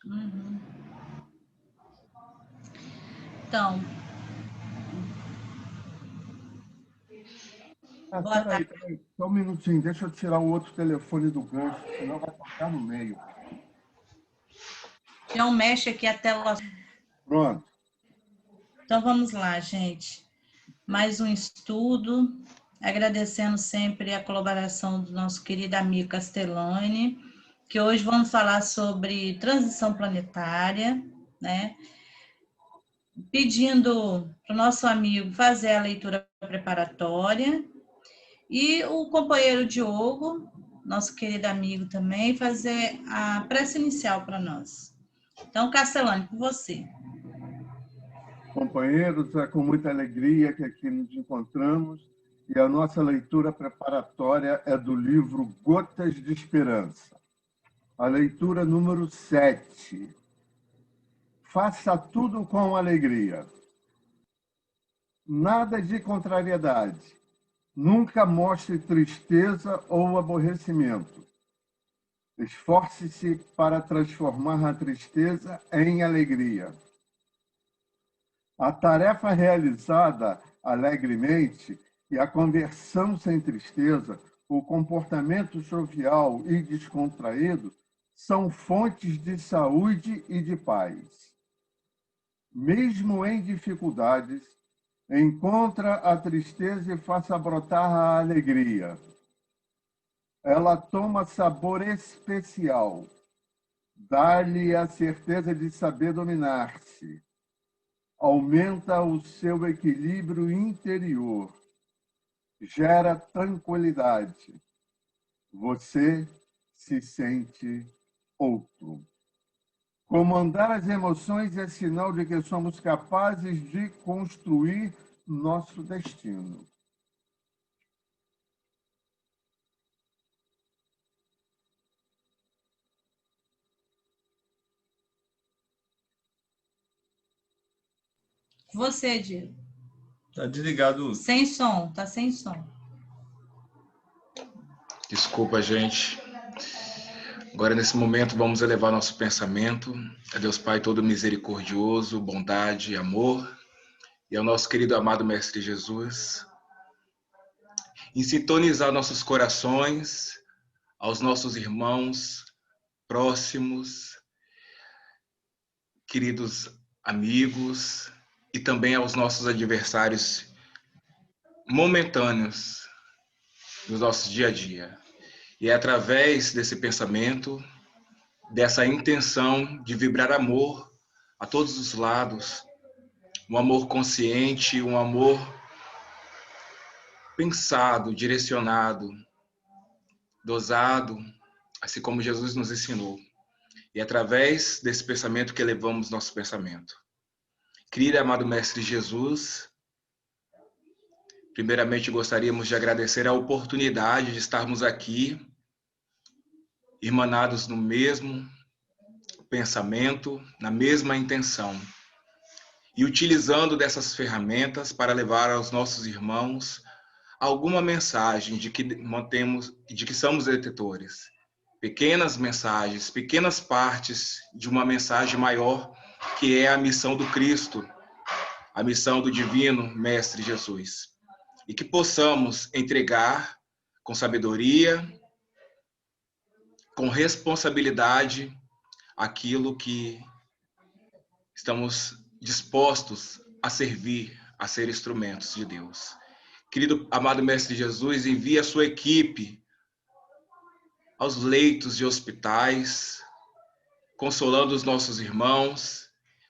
Uhum. Então, boa tarde. Peraí, só um minutinho, deixa eu tirar o outro telefone do gancho, senão vai tocar no meio. Não mexe aqui a tela. Pronto. Então, vamos lá, gente. Mais um estudo. Agradecendo sempre a colaboração do nosso querido amigo Castellani, que hoje vamos falar sobre transição planetária, né? Pedindo para o nosso amigo fazer a leitura preparatória e o companheiro Diogo, nosso querido amigo também, fazer a prece inicial para nós. Então, Castellani, com você. Companheiros, é com muita alegria que aqui nos encontramos e a nossa leitura preparatória é do livro Gotas de Esperança. A leitura número 7. Faça tudo com alegria. Nada de contrariedade. Nunca mostre tristeza ou aborrecimento. Esforce-se para transformar a tristeza em alegria. A tarefa realizada alegremente e a conversão sem tristeza, o comportamento jovial e descontraído são fontes de saúde e de paz. Mesmo em dificuldades, encontra a tristeza e faça brotar a alegria. Ela toma sabor especial, dá-lhe a certeza de saber dominar-se, aumenta o seu equilíbrio interior, gera tranquilidade. Você se sente outro. Comandar as emoções é sinal de que somos capazes de construir nosso destino. Você, Diego. Tá desligado. Sem som, tá sem som. Desculpa, gente. Agora, nesse momento, vamos elevar nosso pensamento a Deus Pai todo misericordioso, bondade, amor, e ao nosso querido amado Mestre Jesus, em sintonizar nossos corações aos nossos irmãos próximos, queridos amigos, e também aos nossos adversários momentâneos do nosso dia a dia. E é através desse pensamento, dessa intenção de vibrar amor a todos os lados, um amor consciente, um amor pensado, direcionado, dosado, assim como Jesus nos ensinou. E é através desse pensamento que elevamos nosso pensamento. Querido e amado Mestre Jesus, primeiramente gostaríamos de agradecer a oportunidade de estarmos aqui, irmanados no mesmo pensamento, na mesma intenção, e utilizando dessas ferramentas para levar aos nossos irmãos alguma mensagem de que mantemos, de que somos detetores. Pequenas mensagens, pequenas partes de uma mensagem maior, que é a missão do Cristo, a missão do divino Mestre Jesus. E que possamos entregar com sabedoria, com responsabilidade, aquilo que estamos dispostos a servir, a ser instrumentos de Deus. Querido amado Mestre Jesus, envie a sua equipe aos leitos de hospitais, consolando os nossos irmãos,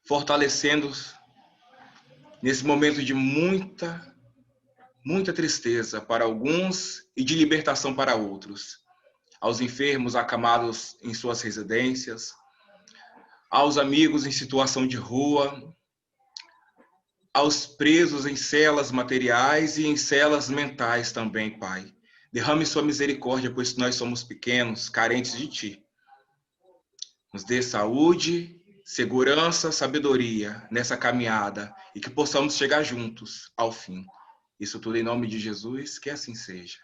fortalecendo-os nesse momento de muita tristeza para alguns e de libertação para outros. Aos enfermos acamados em suas residências, aos amigos em situação de rua, aos presos em celas materiais e em celas mentais também, Pai. Derrame sua misericórdia, pois nós somos pequenos, carentes de Ti. Nos dê saúde, segurança, sabedoria nessa caminhada e que possamos chegar juntos ao fim. Isso tudo em nome de Jesus, que assim seja.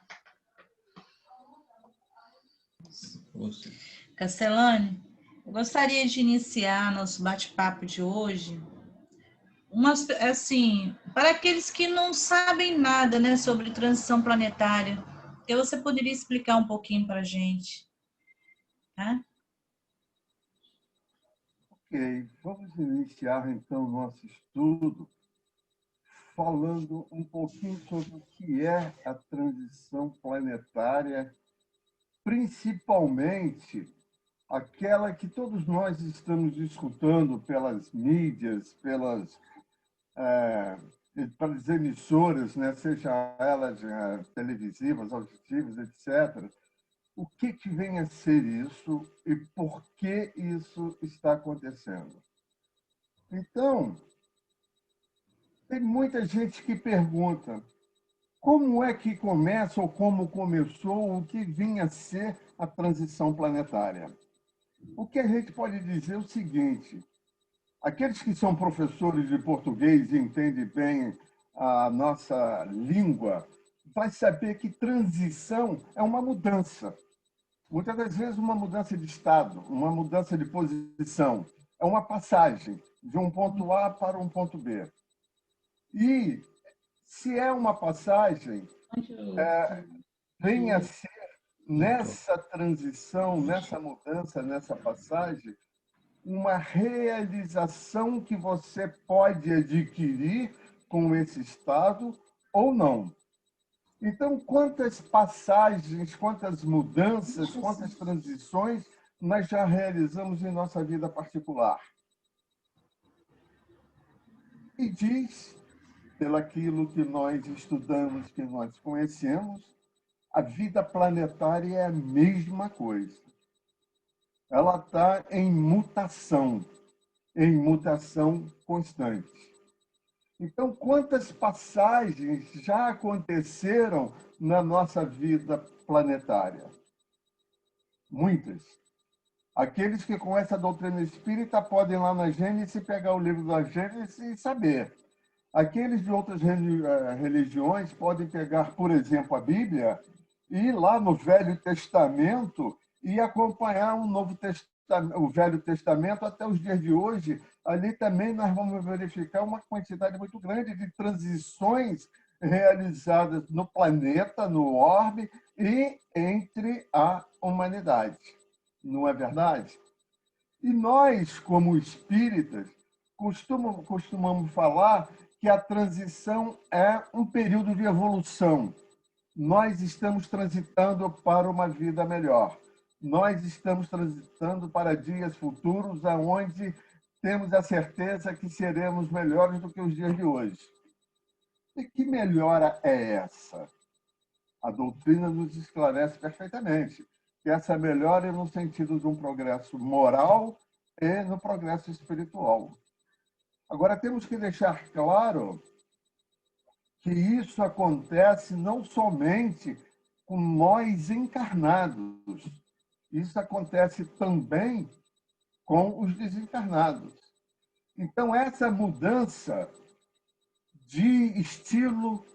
Castellani, Eu gostaria de iniciar nosso bate-papo de hoje, assim, para aqueles que não sabem nada, né, sobre transição planetária. Que você poderia explicar um pouquinho para a gente, tá? Ok, vamos iniciar então o nosso estudo falando um pouquinho sobre o que é a transição planetária, principalmente aquela que todos nós estamos escutando pelas mídias, pelas emissoras, né? Seja elas televisivas, auditivas, etc. O que vem a ser isso e por que isso está acontecendo? Então, tem muita gente que pergunta como é que começa ou como começou o que vinha a ser a transição planetária. O que a gente pode dizer é o seguinte: aqueles que são professores de português e entendem bem a nossa língua, vai saber que transição é uma mudança. Muitas das vezes uma mudança de estado, uma mudança de posição, é uma passagem de um ponto A para um ponto B. E se é uma passagem, vem a ser nessa transição, nessa mudança, nessa passagem, uma realização que você pode adquirir com esse estado ou não. Então, quantas passagens, quantas mudanças, quantas transições nós já realizamos em nossa vida particular? E diz, pelaquilo que nós estudamos, que nós conhecemos, a vida planetária é a mesma coisa. Ela está em mutação constante. Então, quantas passagens já aconteceram na nossa vida planetária? Muitas. Aqueles que conhecem a doutrina espírita podem ir lá na Gênesis, pegar o livro da Gênesis e saber. Aqueles de outras religiões podem pegar, por exemplo, a Bíblia e ir lá no Velho Testamento e acompanhar o Velho Testamento até os dias de hoje. Ali também nós vamos verificar uma quantidade muito grande de transições realizadas no planeta, no orbe e entre a humanidade. Não é verdade? E nós, como espíritas, costumamos falar que a transição é um período de evolução. Nós estamos transitando para uma vida melhor. Nós estamos transitando para dias futuros onde temos a certeza que seremos melhores do que os dias de hoje. E que melhora é essa? A doutrina nos esclarece perfeitamente que essa melhora é no sentido de um progresso moral e no progresso espiritual. Agora, temos que deixar claro que isso acontece não somente com nós encarnados, isso acontece também com os desencarnados. Então, essa mudança de estilo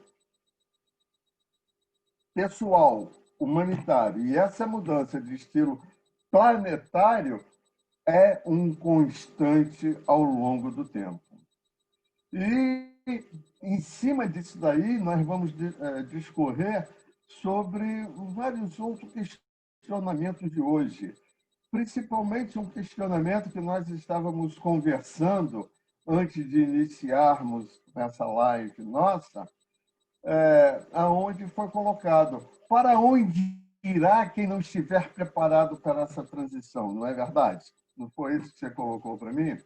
pessoal, humanitário, e essa mudança de estilo planetário é um constante ao longo do tempo. E, em cima disso daí, nós vamos discorrer sobre vários outros questionamentos de hoje, principalmente um questionamento que nós estávamos conversando antes de iniciarmos essa live nossa, aonde foi colocado: para onde irá quem não estiver preparado para essa transição? Não é verdade? Não foi isso que você colocou para mim?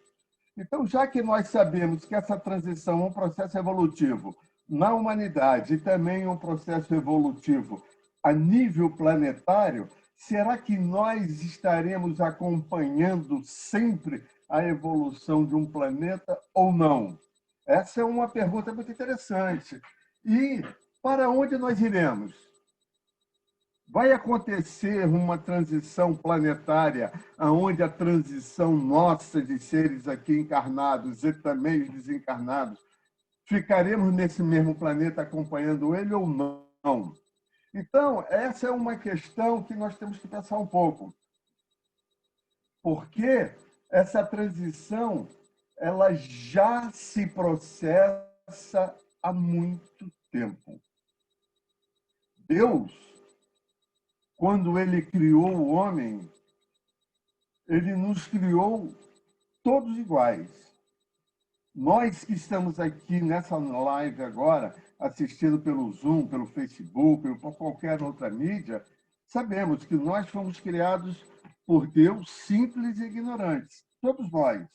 Então, já que nós sabemos que essa transição é um processo evolutivo na humanidade e também um processo evolutivo a nível planetário, será que nós estaremos acompanhando sempre a evolução de um planeta ou não? Essa é uma pergunta muito interessante. E para onde nós iremos? Vai acontecer uma transição planetária, onde a transição nossa de seres aqui encarnados e também os desencarnados, ficaremos nesse mesmo planeta acompanhando ele ou não? Então, essa é uma questão que nós temos que pensar um pouco. Porque essa transição ela já se processa há muito tempo. Deus, quando ele criou o homem, ele nos criou todos iguais. Nós que estamos aqui nessa live agora, assistindo pelo Zoom, pelo Facebook, ou por qualquer outra mídia, sabemos que nós fomos criados por Deus simples e ignorantes. Todos nós.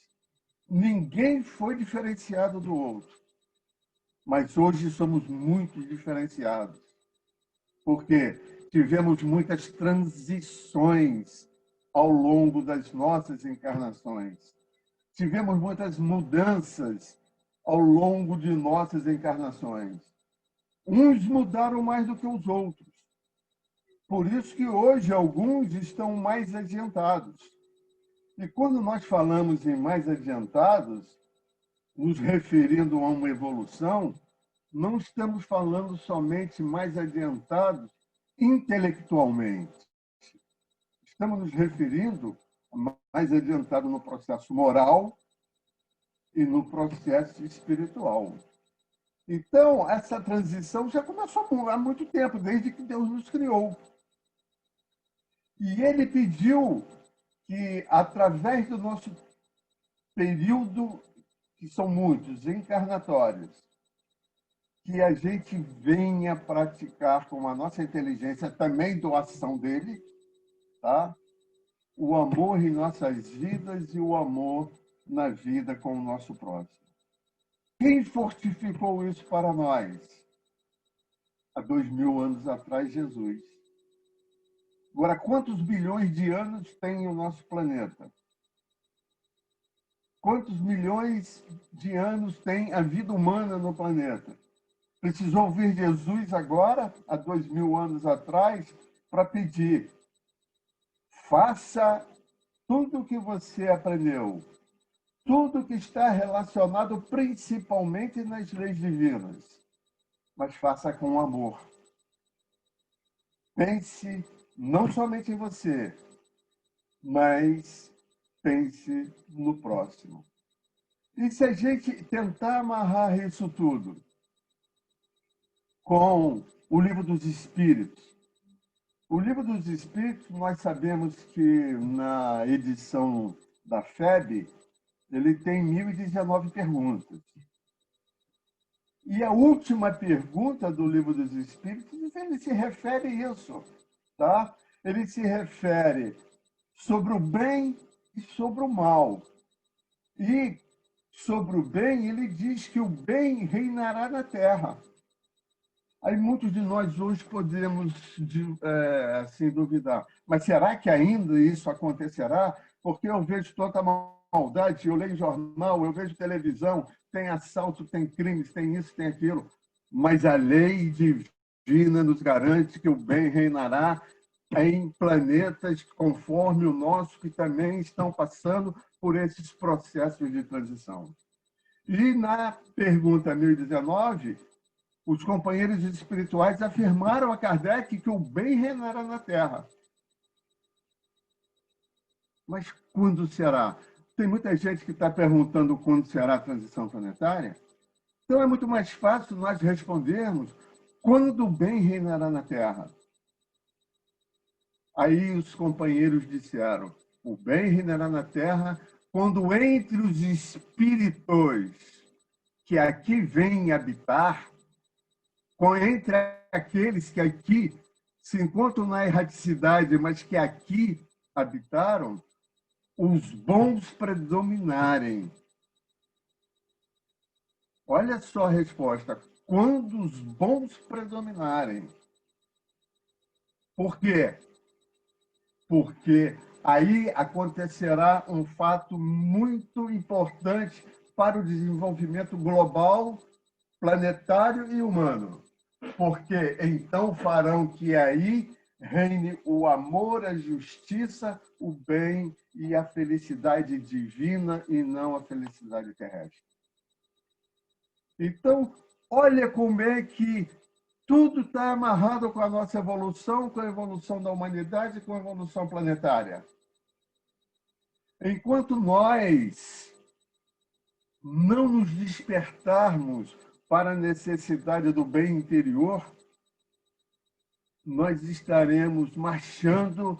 Ninguém foi diferenciado do outro. Mas hoje somos muito diferenciados. Porque tivemos muitas transições ao longo das nossas encarnações. Tivemos muitas mudanças ao longo de nossas encarnações. Uns mudaram mais do que os outros. Por isso que hoje alguns estão mais adiantados. E quando nós falamos em mais adiantados, nos referindo a uma evolução, não estamos falando somente mais adiantados intelectualmente. Estamos nos referindo a mais adiantado no processo moral e no processo espiritual. Então, essa transição já começou há muito tempo, desde que Deus nos criou. E ele pediu que, através do nosso período, que são muitos, encarnatórios, que a gente venha praticar com a nossa inteligência, também doação dele, tá? O amor em nossas vidas e o amor na vida com o nosso próximo. Quem fortificou isso para nós? Há 2000 anos atrás, Jesus. Agora, quantos bilhões de anos tem o nosso planeta? Quantos milhões de anos tem a vida humana no planeta? Precisou vir Jesus agora, há 2000 anos atrás, para pedir: faça tudo o que você aprendeu, tudo que está relacionado principalmente nas leis divinas, mas faça com amor. Pense não somente em você, mas pense no próximo. E se a gente tentar amarrar isso tudo com o Livro dos Espíritos? O Livro dos Espíritos, nós sabemos que na edição da FEB, ele tem 1019 perguntas. E a última pergunta do Livro dos Espíritos, ele se refere a isso, tá? Ele se refere sobre o bem e sobre o mal. E sobre o bem, ele diz que o bem reinará na Terra. Aí muitos de nós hoje podemos assim, duvidar. Mas será que ainda isso acontecerá? Porque eu vejo tanta maldade, eu leio jornal, eu vejo televisão, tem assalto, tem crimes, tem isso, tem aquilo. Mas a lei divina nos garante que o bem reinará em planetas conforme o nosso, que também estão passando por esses processos de transição. E na pergunta 1019, os companheiros espirituais afirmaram a Kardec que o bem reinará na Terra. Mas quando será? Tem muita gente que está perguntando quando será a transição planetária. Então é muito mais fácil nós respondermos quando o bem reinará na Terra. Aí os companheiros disseram: o bem reinará na Terra quando entre os espíritos que aqui vêm habitar, entre aqueles que aqui se encontram na erraticidade, mas que aqui habitaram, os bons predominarem. Olha só a resposta: quando os bons predominarem. Por quê? Porque aí acontecerá um fato muito importante para o desenvolvimento global, planetário e humano. Porque então farão que aí reine o amor, a justiça, o bem e a felicidade divina e não a felicidade terrestre. Então, olha como é que tudo está amarrado com a nossa evolução, com a evolução da humanidade, com a evolução planetária. Enquanto nós não nos despertarmos para a necessidade do bem interior, nós estaremos marchando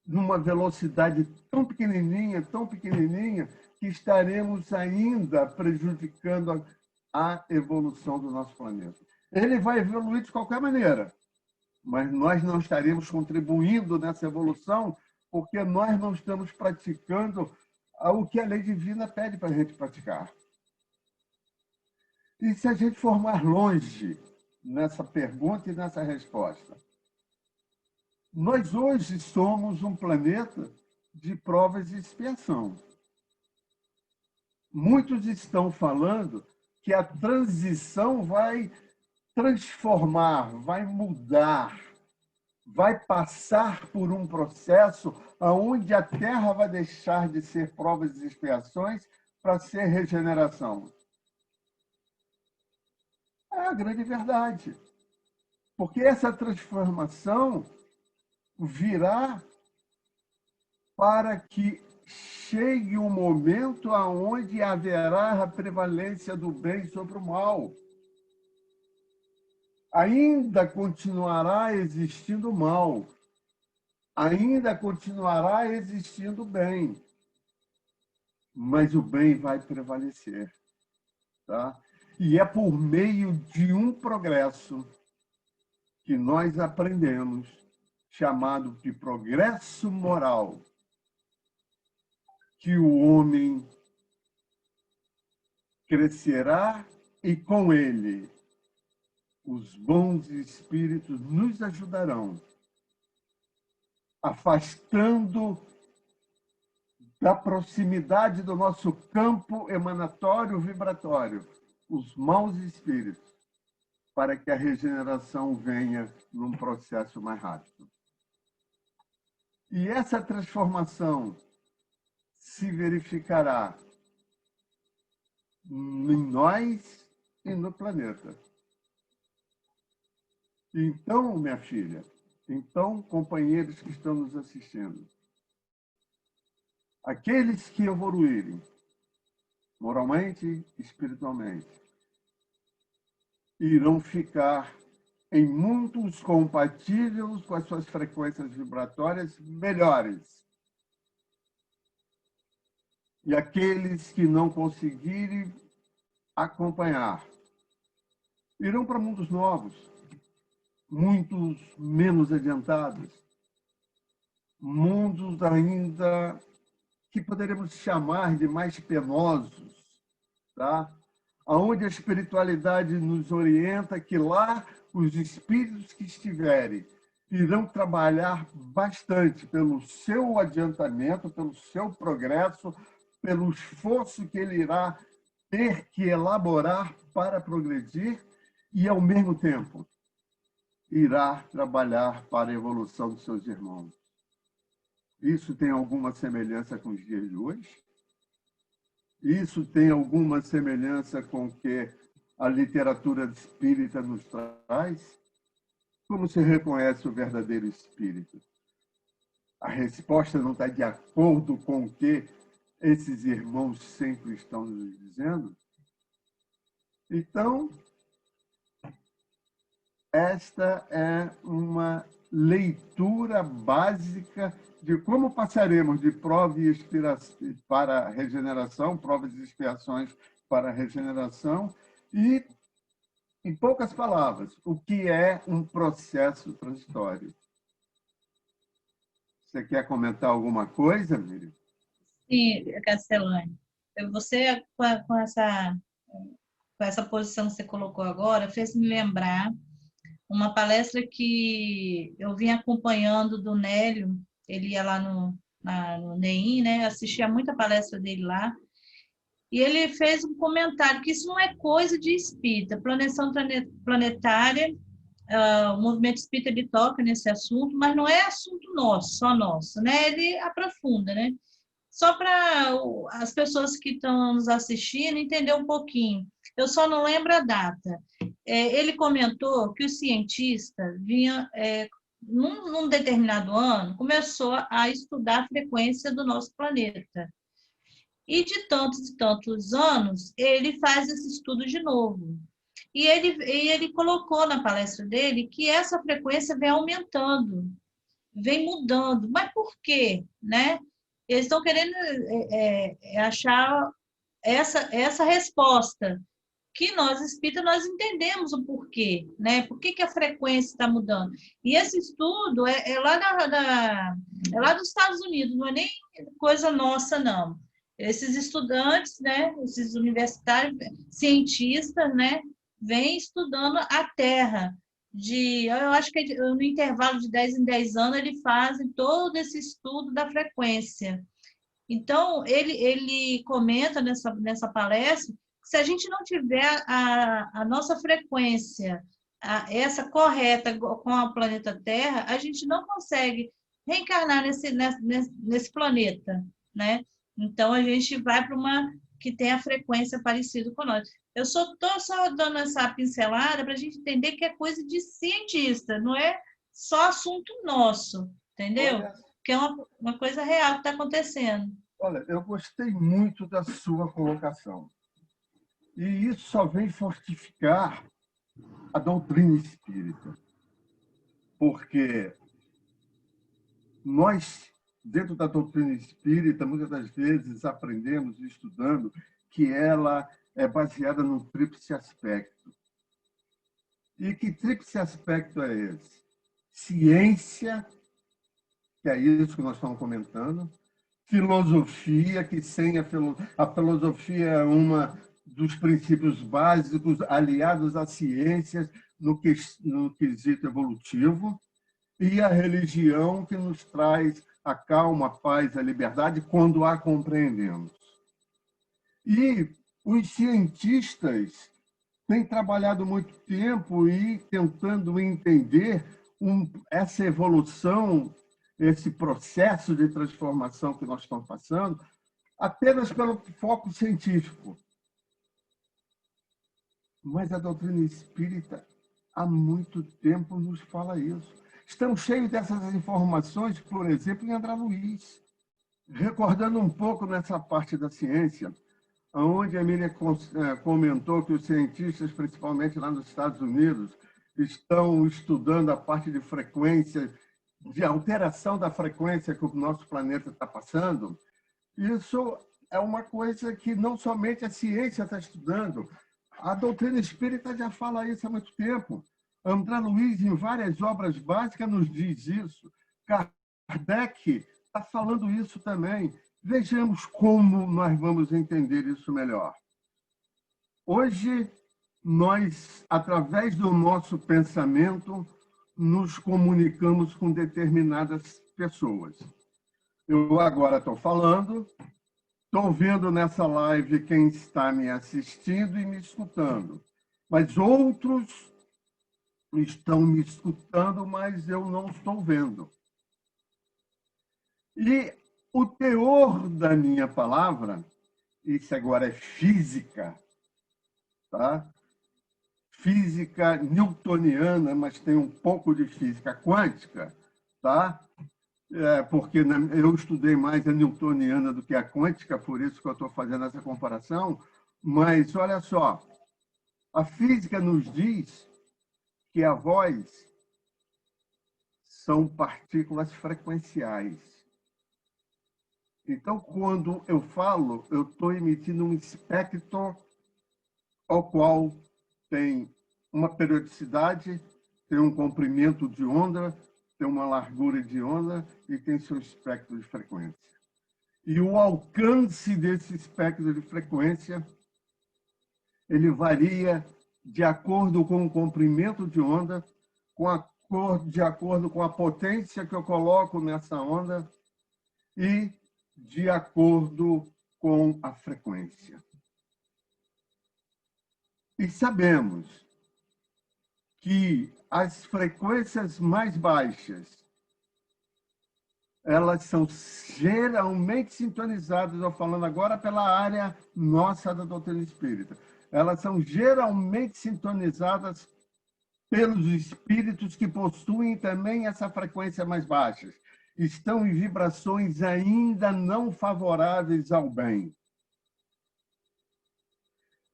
numa velocidade tão pequenininha, que estaremos ainda prejudicando a evolução do nosso planeta. Ele vai evoluir de qualquer maneira, mas nós não estaremos contribuindo nessa evolução porque nós não estamos praticando o que a lei divina pede para a gente praticar. E se a gente for mais longe nessa pergunta e nessa resposta, nós hoje somos um planeta de provas e expiação. Muitos estão falando que a transição vai transformar, vai mudar, vai passar por um processo onde a Terra vai deixar de ser provas e expiações para ser regeneração. É a grande verdade. Porque essa transformação virá para que chegue um momento onde haverá a prevalência do bem sobre o mal. Ainda continuará existindo o mal, ainda continuará existindo o bem, mas o bem vai prevalecer. Tá? E é por meio de um progresso que nós aprendemos, chamado de progresso moral, que o homem crescerá e com ele os bons espíritos nos ajudarão, afastando da proximidade do nosso campo emanatório vibratório os maus espíritos, para que a regeneração venha num processo mais rápido. E essa transformação se verificará em nós e no planeta. Então, minha filha, então, companheiros que estão nos assistindo, aqueles que evoluírem moralmente e espiritualmente irão ficar em mundos compatíveis com as suas frequências vibratórias melhores. E aqueles que não conseguirem acompanhar irão para mundos novos, muitos menos adiantados, mundos ainda que poderíamos chamar de mais penosos, tá? Onde a espiritualidade nos orienta que lá os espíritos que estiverem irão trabalhar bastante pelo seu adiantamento, pelo seu progresso, pelo esforço que ele irá ter que elaborar para progredir e, ao mesmo tempo, irá trabalhar para a evolução dos seus irmãos. Isso tem alguma semelhança com os dias de hoje? Isso tem alguma semelhança com o que a literatura espírita nos traz? Como se reconhece o verdadeiro espírito? A resposta não está de acordo com o que esses irmãos sempre estão nos dizendo? Então, esta é uma leitura básica de como passaremos de prova e expiação para a regeneração, provas e expiações para a regeneração, e, em poucas palavras, o que é um processo transitório. Você quer comentar alguma coisa, Miriam? Sim, Castelane. Você, com essa posição que você colocou agora, fez-me lembrar uma palestra que eu vim acompanhando do Nélio. Ele ia lá no NEIM, né? Assistia muita palestra dele lá. E ele fez um comentário que isso não é coisa de espírita. Planeação planetária, o movimento espírita ele toca nesse assunto, mas não é assunto nosso, só nosso, né? Ele aprofunda, né? Só para as pessoas que estão nos assistindo entender um pouquinho. Eu só não lembro a data. Ele comentou que o cientista vinha num determinado ano, começou a estudar a frequência do nosso planeta. E de tantos e tantos anos, ele faz esse estudo de novo. E ele colocou na palestra dele que essa frequência vem aumentando, vem mudando. Mas por quê? Né? Eles estão querendo achar essa resposta, que nós espíritas nós entendemos o porquê, né? Por que a frequência está mudando? E esse estudo é lá dos Estados Unidos, não é nem coisa nossa, não. Esses estudantes, né? Esses universitários, cientistas, né? Vêm estudando a Terra. Eu acho que no intervalo de 10 em 10 anos, eles fazem todo esse estudo da frequência. Então, ele comenta nessa palestra que se a gente não tiver a nossa frequência, essa correta com o planeta Terra, a gente não consegue reencarnar nesse planeta, né? Então, a gente vai para uma que tem a frequência parecida com nós. Eu estou só dando essa pincelada para a gente entender que é coisa de cientista, não é só assunto nosso, entendeu? Olha, Que é uma coisa real que está acontecendo. olha, eu gostei muito da sua colocação. E isso só vem fortificar a doutrina espírita. Porque nós, dentro da doutrina espírita, muitas das vezes aprendemos, estudando, que ela é baseada no tríplice aspecto. E que tríplice aspecto é esse? Ciência, que é isso que nós estamos comentando, filosofia, que sem a filosofia é uma dos princípios básicos aliados às ciências no quesito evolutivo, e a religião, que nos traz a calma, a paz, a liberdade, quando a compreendemos. E os cientistas têm trabalhado muito tempo e tentando entender essa evolução, esse processo de transformação que nós estamos passando, apenas pelo foco científico. Mas a doutrina espírita, há muito tempo, nos fala isso. Estamos cheios dessas informações, por exemplo, em André Luiz. Recordando um pouco nessa parte da ciência, onde a Emília comentou que os cientistas, principalmente lá nos Estados Unidos, estão estudando a parte de frequência, de alteração da frequência que o nosso planeta está passando. Isso é uma coisa que não somente a ciência está estudando, a doutrina espírita já fala isso há muito tempo. André Luiz, em várias obras básicas, nos diz isso. Kardec está falando isso também. Vejamos como nós vamos entender isso melhor. Hoje, nós, através do nosso pensamento, nos comunicamos com determinadas pessoas. Eu agora estou falando, estou vendo nessa live quem está me assistindo e me escutando, mas outros estão me escutando, mas eu não estou vendo. E o teor da minha palavra, isso agora é física, tá? Física newtoniana, mas tem um pouco de física quântica, tá? Porque eu estudei mais a newtoniana do que a quântica, por isso que eu estou fazendo essa comparação. Mas, olha só, a física nos diz que a voz são partículas frequenciais. Então, quando eu falo, eu estou emitindo um espectro ao qual tem uma periodicidade, tem um comprimento de onda, tem uma largura de onda e tem seu espectro de frequência. E o alcance desse espectro de frequência, ele varia de acordo com o comprimento de onda, de acordo com a potência que eu coloco nessa onda e de acordo com a frequência. E sabemos que as frequências mais baixas, elas são geralmente sintonizadas, estou falando agora pela área nossa da doutrina espírita, elas são geralmente sintonizadas pelos espíritos que possuem também essa frequência mais baixa. Estão em vibrações ainda não favoráveis ao bem.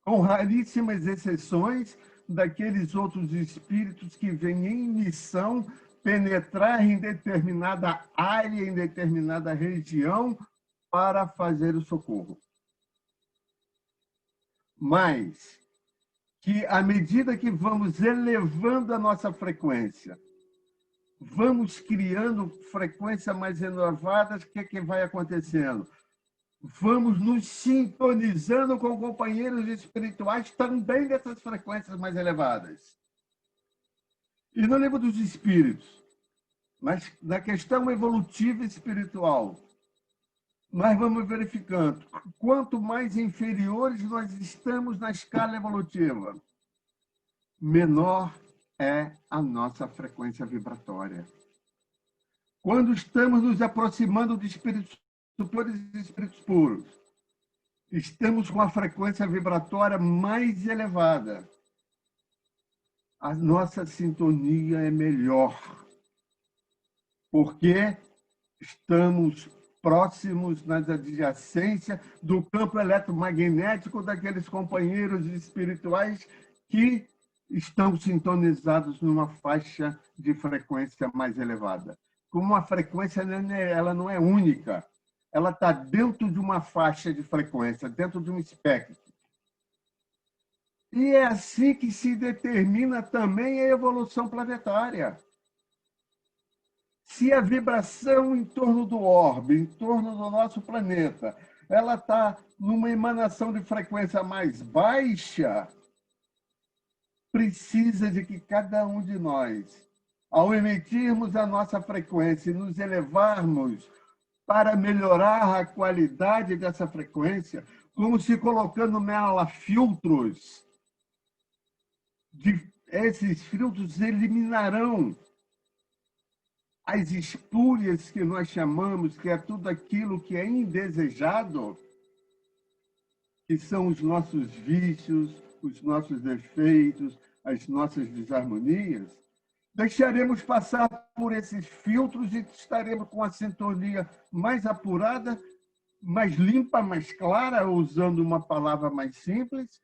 Com raríssimas exceções daqueles outros espíritos que vêm em missão penetrar em determinada área, em determinada região, para fazer o socorro. Mas que, à medida que vamos elevando a nossa frequência, vamos criando frequências mais elevadas, o que vai acontecendo? Vamos nos sintonizando com companheiros espirituais também dessas frequências mais elevadas. E no livro dos Espíritos, mas na questão evolutiva espiritual, nós vamos verificando quanto mais inferiores nós estamos na escala evolutiva, menor é a nossa frequência vibratória. Quando estamos nos aproximando de espíritos superiores e espíritos puros, estamos com a frequência vibratória mais elevada. A nossa sintonia é melhor, porque estamos próximos nas adjacências do campo eletromagnético daqueles companheiros espirituais que estão sintonizados numa faixa de frequência mais elevada. Como uma frequência, ela não é única, ela está dentro de uma faixa de frequência, dentro de um espectro. E é assim que se determina também a evolução planetária. Se a vibração em torno do orbe, em torno do nosso planeta, ela está numa emanação de frequência mais baixa, precisa de que cada um de nós, ao emitirmos a nossa frequência e nos elevarmos para melhorar a qualidade dessa frequência, como se colocando nela filtros, esses filtros eliminarão as espúrias que nós chamamos, que é tudo aquilo que é indesejado, que são os nossos vícios, os nossos defeitos, as nossas desarmonias, deixaremos passar por esses filtros e estaremos com a sintonia mais apurada, mais limpa, mais clara, usando uma palavra mais simples,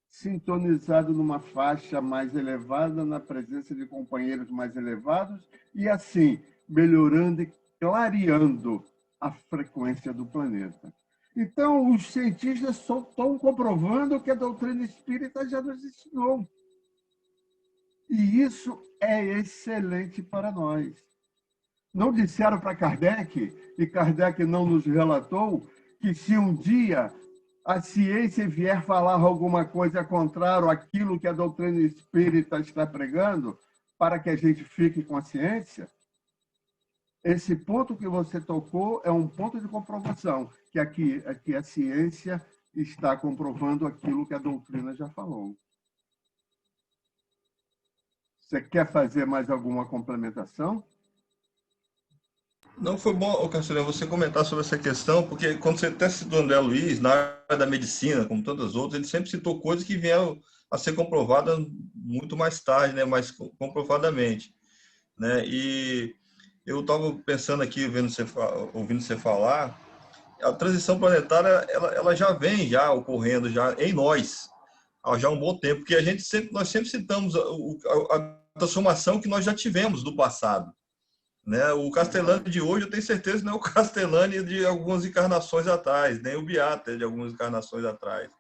sintonizado numa faixa mais elevada, na presença de companheiros mais elevados, e assim, melhorando e clareando a frequência do planeta. Então, os cientistas só estão comprovando que a doutrina espírita já nos ensinou. E isso é excelente para nós. Não disseram para Kardec, e Kardec não nos relatou, que se um dia a ciência vier falar alguma coisa contrária àquilo que a doutrina espírita está pregando, para que a gente fique com a ciência, esse ponto que você tocou é um ponto de comprovação, que aqui a ciência está comprovando aquilo que a doutrina já falou. Você quer fazer mais alguma complementação? Não, foi bom, Castelhano, você comentar sobre essa questão, porque quando você até citou André Luiz, na área da medicina, como tantas outras, ele sempre citou coisas que vieram a ser comprovadas muito mais tarde, né, mais comprovadamente. Né? E eu estava pensando aqui, ouvindo você falar, a transição planetária ela já vem ocorrendo já em nós, há já um bom tempo, porque nós sempre citamos a transformação que nós já tivemos do passado. Né? O Castellani de hoje, eu tenho certeza que não é o Castellani de algumas encarnações atrás, nem o Beata de algumas encarnações atrás.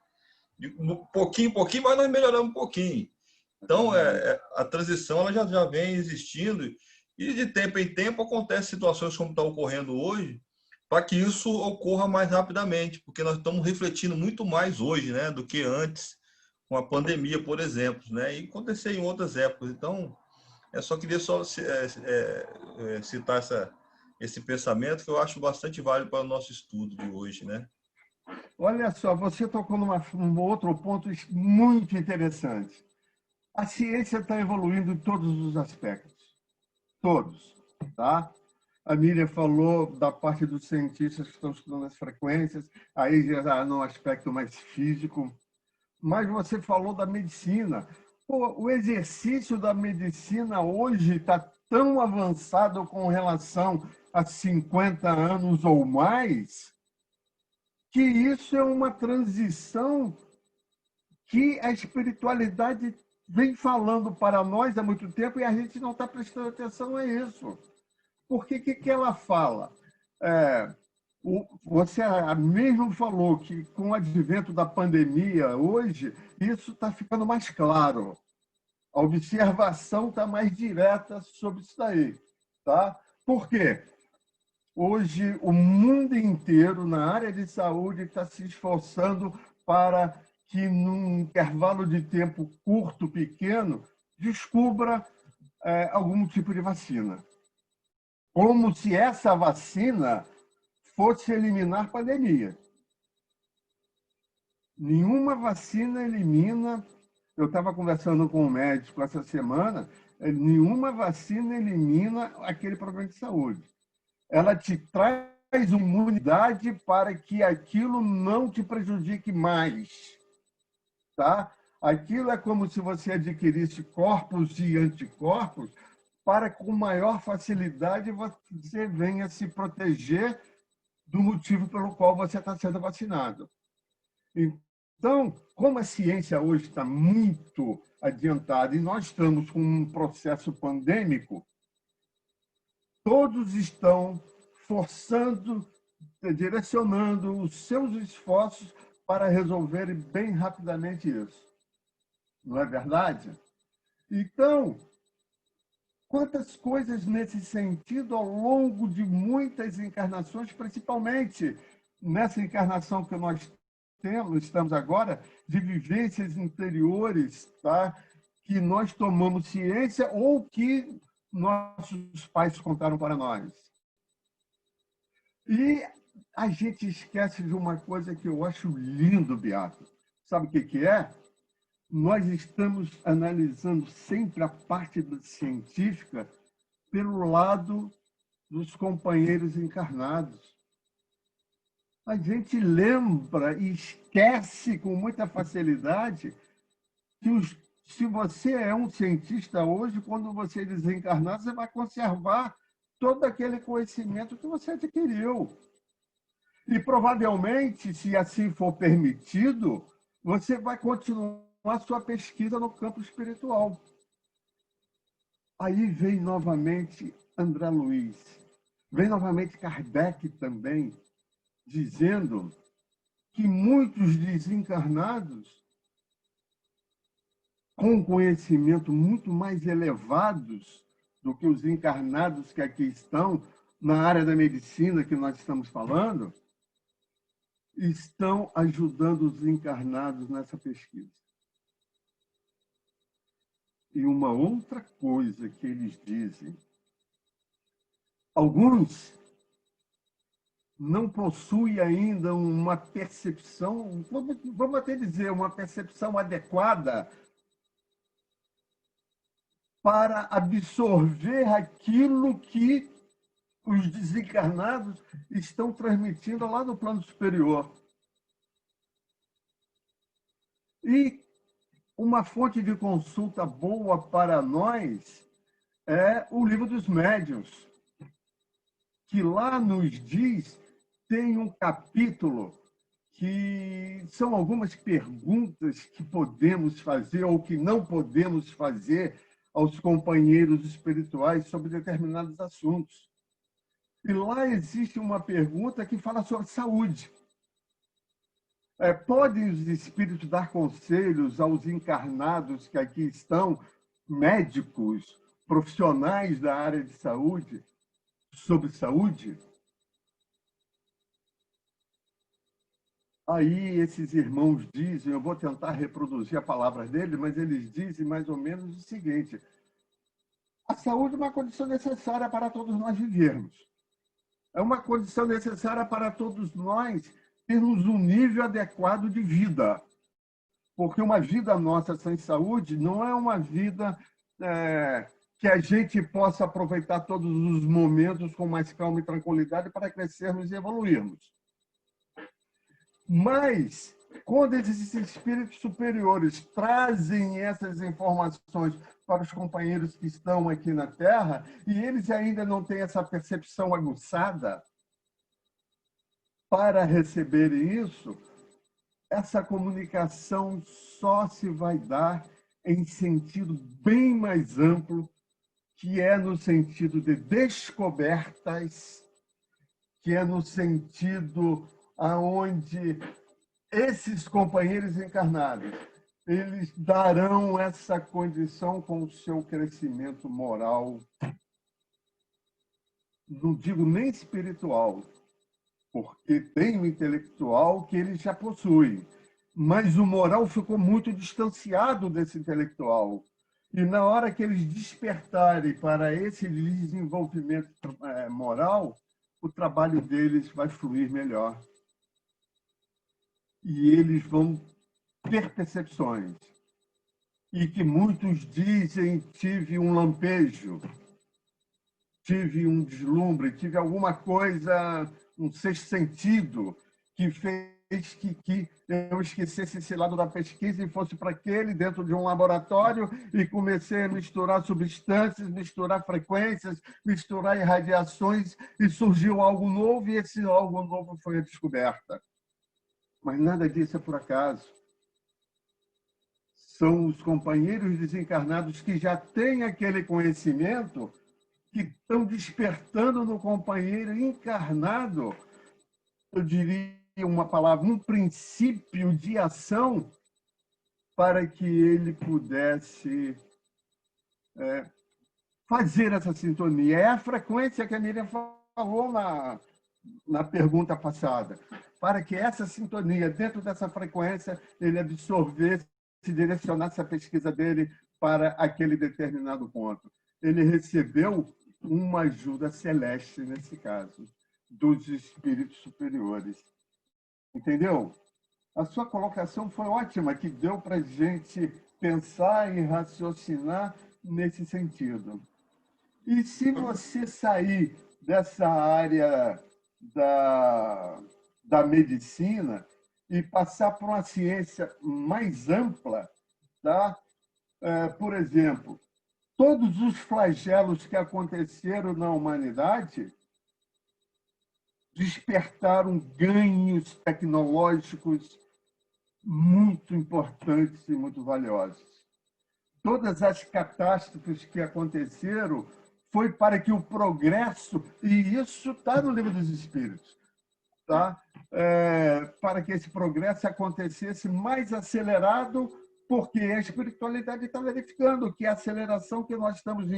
De pouquinho, mas nós melhoramos um pouquinho. Então, a transição ela já vem existindo e de tempo em tempo acontecem situações como está ocorrendo hoje, para que isso ocorra mais rapidamente, porque nós estamos refletindo muito mais hoje, né, do que antes, com a pandemia, por exemplo, né, e aconteceu em outras épocas. Então, eu só queria citar esse pensamento que eu acho bastante válido para o nosso estudo de hoje, né? Olha só, você tocou num outro ponto muito interessante. A ciência está evoluindo em todos os aspectos. Todos, tá? A Miriam falou da parte dos cientistas que estão estudando as frequências, aí já no aspecto mais físico. Mas você falou da medicina. O exercício da medicina hoje está tão avançado com relação a 50 anos ou mais, que isso é uma transição que a espiritualidade vem falando para nós há muito tempo e a gente não está prestando atenção a isso. Porque o que ela fala? Você mesmo falou que, com o advento da pandemia, hoje, isso está ficando mais claro. A observação está mais direta sobre isso daí. Tá? Por quê? Hoje, o mundo inteiro, na área de saúde, está se esforçando para que, num intervalo de tempo curto, pequeno, descubra algum tipo de vacina. Como se essa vacina fosse eliminar pandemia. Nenhuma vacina elimina. Eu estava conversando com um médico essa semana, nenhuma vacina elimina aquele problema de saúde. Ela te traz imunidade para que aquilo não te prejudique mais. Tá? Aquilo é como se você adquirisse corpos e anticorpos para, com maior facilidade, você venha se proteger do motivo pelo qual você está sendo vacinado. Então, como a ciência hoje está muito adiantada e nós estamos com um processo pandêmico, todos estão forçando, direcionando os seus esforços para resolverem bem rapidamente isso. Não é verdade? Então, quantas coisas nesse sentido ao longo de muitas encarnações, principalmente nessa encarnação que nós estamos agora, de vivências interiores, tá? Que nós tomamos ciência ou que nossos pais contaram para nós. E a gente esquece de uma coisa que eu acho lindo, Beato. Sabe o que é? Nós estamos analisando sempre a parte científica pelo lado dos companheiros encarnados. A gente lembra e esquece com muita facilidade que se você é um cientista hoje, quando você desencarnar, você vai conservar todo aquele conhecimento que você adquiriu. E provavelmente, se assim for permitido, você vai continuar a sua pesquisa no campo espiritual. Aí vem novamente André Luiz, vem novamente Kardec também, dizendo que muitos desencarnados, com conhecimento muito mais elevados do que os encarnados que aqui estão, na área da medicina que nós estamos falando, estão ajudando os encarnados nessa pesquisa. E uma outra coisa que eles dizem, alguns não possuem ainda uma percepção, vamos até dizer, uma percepção adequada para absorver aquilo que os desencarnados estão transmitindo lá no plano superior. E uma fonte de consulta boa para nós é o Livro dos Médiuns, que lá nos diz, tem um capítulo que são algumas perguntas que podemos fazer ou que não podemos fazer aos companheiros espirituais sobre determinados assuntos. E lá existe uma pergunta que fala sobre saúde. Podem os espíritos dar conselhos aos encarnados que aqui estão, médicos, profissionais da área de saúde, sobre saúde? Aí esses irmãos dizem, eu vou tentar reproduzir a palavra deles, mas eles dizem mais ou menos o seguinte: a saúde é uma condição necessária para todos nós vivermos. É uma condição necessária para todos nós termos um nível adequado de vida. Porque uma vida nossa sem saúde não é uma vida que a gente possa aproveitar todos os momentos com mais calma e tranquilidade para crescermos e evoluirmos. Mas quando esses espíritos superiores trazem essas informações para os companheiros que estão aqui na Terra, e eles ainda não têm essa percepção aguçada para receberem isso, essa comunicação só se vai dar em sentido bem mais amplo, que é no sentido de descobertas, que é no sentido aonde esses companheiros encarnados, eles darão essa condição com o seu crescimento moral, não digo nem espiritual, porque tem o intelectual que eles já possuem, mas o moral ficou muito distanciado desse intelectual. E na hora que eles despertarem para esse desenvolvimento moral, o trabalho deles vai fluir melhor. E eles vão ter percepções. E que muitos dizem, tive um lampejo, tive um deslumbre, tive alguma coisa, um sexto sentido, que fez que eu esquecesse esse lado da pesquisa e fosse para aquele, dentro de um laboratório, e comecei a misturar substâncias, misturar frequências, misturar irradiações, e surgiu algo novo, e esse algo novo foi a descoberta. Mas nada disso é por acaso. São os companheiros desencarnados que já têm aquele conhecimento que estão despertando no companheiro encarnado, eu diria uma palavra, um princípio de ação para que ele pudesse fazer essa sintonia. É a frequência que a Miriam falou na pergunta passada. Para que essa sintonia, dentro dessa frequência, ele absorvesse, direcionasse a pesquisa dele para aquele determinado ponto. Ele recebeu uma ajuda celeste, nesse caso, dos espíritos superiores. Entendeu? A sua colocação foi ótima, que deu para a gente pensar e raciocinar nesse sentido. E se você sair dessa área da medicina e passar para uma ciência mais ampla, tá? Por exemplo, todos os flagelos que aconteceram na humanidade despertaram ganhos tecnológicos muito importantes e muito valiosos. Todas as catástrofes que aconteceram foi para que o progresso, e isso está no Livro dos Espíritos, tá? Para que esse progresso acontecesse mais acelerado, porque a espiritualidade está verificando que a aceleração que nós estamos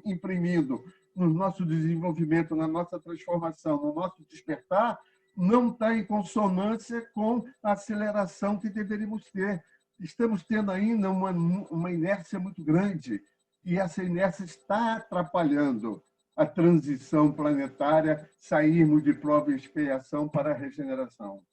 imprimindo no nosso desenvolvimento, na nossa transformação, no nosso despertar, não está em consonância com a aceleração que deveríamos ter. Estamos tendo ainda uma inércia muito grande, e essa inércia está atrapalhando a transição planetária, sairmos de prova e expiação para a regeneração.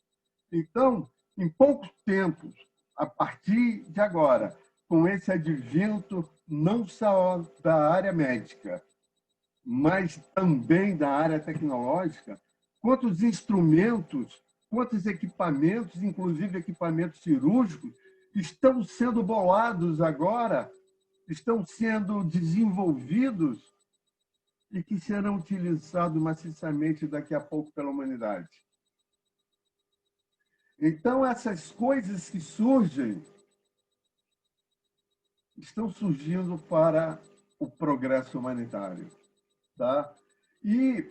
Então, em pouco tempo, a partir de agora, com esse advento não só da área médica, mas também da área tecnológica, quantos instrumentos, quantos equipamentos, inclusive equipamentos cirúrgicos, estão sendo bolados agora, estão sendo desenvolvidos e que serão utilizados maciçamente daqui a pouco pela humanidade. Então, essas coisas que surgem estão surgindo para o progresso humanitário. Tá? E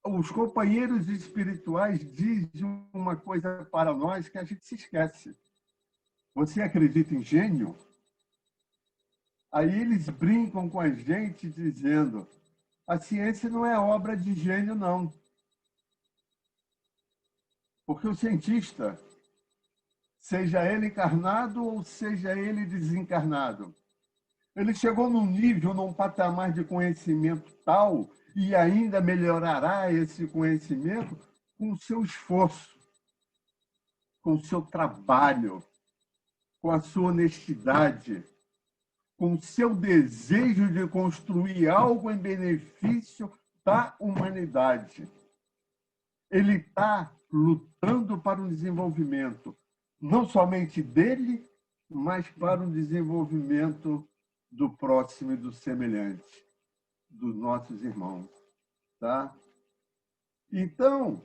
os companheiros espirituais dizem uma coisa para nós que a gente se esquece. Você acredita em gênio? Aí eles brincam com a gente dizendo: a ciência não é obra de gênio, não. Porque o cientista, seja ele encarnado ou seja ele desencarnado, ele chegou num nível, num patamar de conhecimento tal, e ainda melhorará esse conhecimento com o seu esforço, com o seu trabalho, com a sua honestidade, com o seu desejo de construir algo em benefício da humanidade. ele está lutando para o desenvolvimento, não somente dele, mas para o desenvolvimento do próximo e do semelhante, dos nossos irmãos. Tá? Então,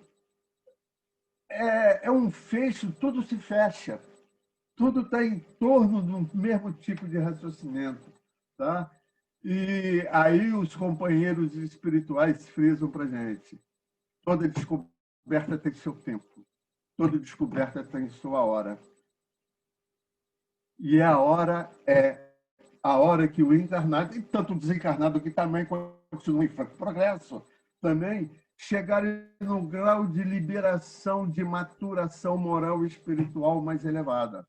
é um fecho, tudo se fecha, tudo está em torno do mesmo tipo de raciocínio. Tá? E aí os companheiros espirituais frisam para a gente: toda descoberta tem seu tempo, toda descoberta tem sua hora. E a hora é a hora que o encarnado, e tanto o desencarnado, que também continua em franco progresso, também chegarem num grau de liberação, de maturação moral e espiritual mais elevada.